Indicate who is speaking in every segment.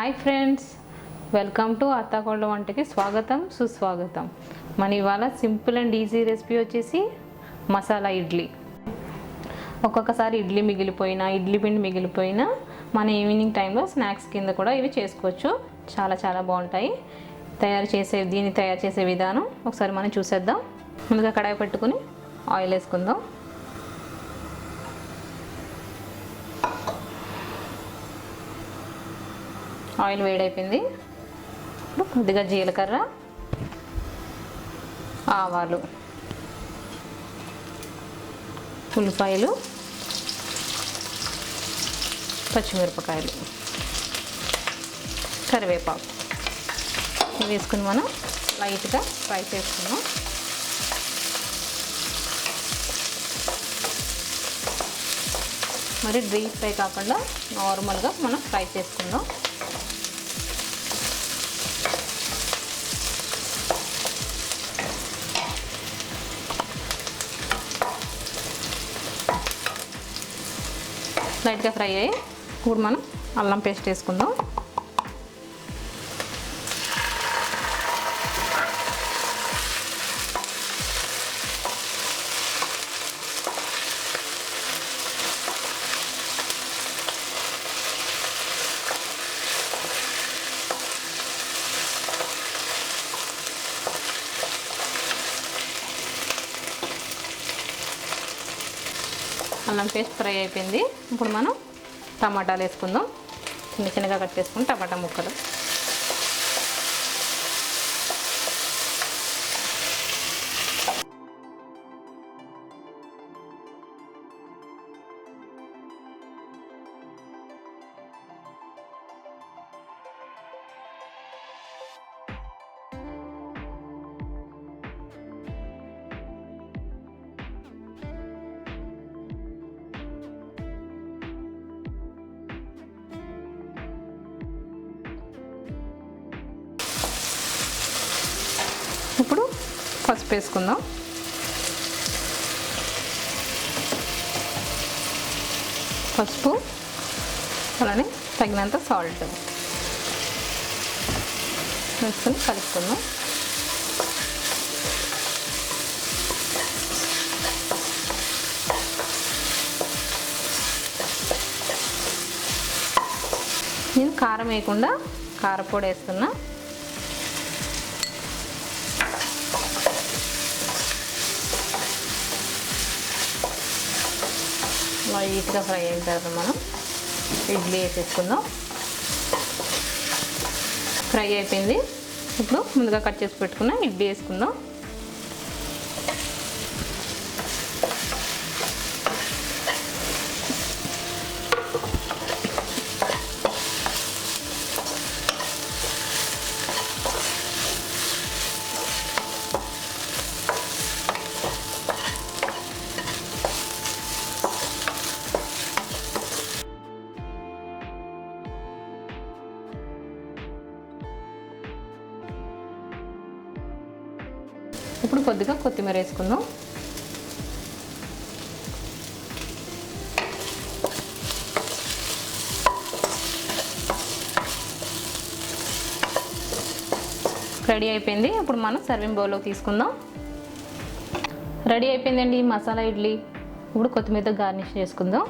Speaker 1: Hi friends, welcome to అత్తాకోడలు వంటకి స్వాగతం సుస్వాగతం. మన ఇవాళ సింపుల్ అండ్ ఈజీ రెసిపీ వచ్చేసి మసాలా ఇడ్లీ. ఒక్కొక్కసారి ఇడ్లీ మిగిలిపోయినా, ఇడ్లీ పిండి మిగిలిపోయినా మన ఈవినింగ్ టైంలో స్నాక్స్ కింద కూడా ఇవి చేసుకోవచ్చు. చాలా బాగుంటాయి. దీన్ని తయారు చేసే విధానం ఒకసారి మనం చూసేద్దాం. ముందుగా కడాయి పెట్టుకుని ఆయిల్ వేసుకుందాం. ఆయిల్ వేడైపోయింది. కొద్దిగా జీలకర్ర, ఆవాలు, ఉల్లిపాయలు, పచ్చిమిరపకాయలు, కరివేపాకు ఇవి వేసుకుని మనం లైట్గా ఫ్రై చేసుకుందాం. మరి డీప్ ఫ్రై కాకుండా నార్మల్గా మనం ఫ్రై చేసుకుందాం. లైట్గా ఫ్రై అయ్యి ఇప్పుడు మనం అల్లం పేస్ట్ వేసుకుందాం. అల్లం పేస్ట్ ఫ్రై అయిపోయింది. ఇప్పుడు మనం టమాటాలు వేసుకుందాం. చిన్నగా కట్ చేసుకుని టమాటా ముక్కలు, ఇప్పుడు పసుపు వేసుకుందాం. పసుపు అలానే తగినంత సాల్ట్ వేసుకొని కలుపుకుందాం. నేను కారం వేయకుండా కారపొడి వేస్తున్నా. లైట్గా ఫ్రై అయిన తర్వాత మనం ఇడ్లీ వేసేసుకుందాం. ఫ్రై అయిపోయింది. ఇప్పుడు ముందుగా కట్ చేసి పెట్టుకున్న ఇడ్లీ వేసుకుందాం. ఇప్పుడు కొద్దిగా కొత్తిమీర వేసుకుందాం. రెడీ అయిపోయింది. ఇప్పుడు మనం సర్వింగ్ బౌల్లోకి తీసుకుందాం. రెడీ అయిపోయిందండి మసాలా ఇడ్లీ. ఇప్పుడు కొత్తిమీరతో గార్నిష్ చేసుకుందాం.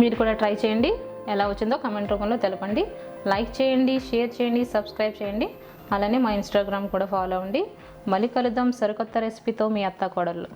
Speaker 1: మీరు కూడా ట్రై చేయండి. ఎలా వచ్చిందో కామెంట్ రూపంలో తెలపండి. లైక్ చేయండి, షేర్ చేయండి, సబ్స్క్రైబ్ చేయండి. అలానే మా ఇన్స్టాగ్రామ్ కూడా ఫాలో అవ్వండి. మళ్ళీ కలుద్దాం సరికొత్త రెసిపీతో. మీ అత్తాకోడలు.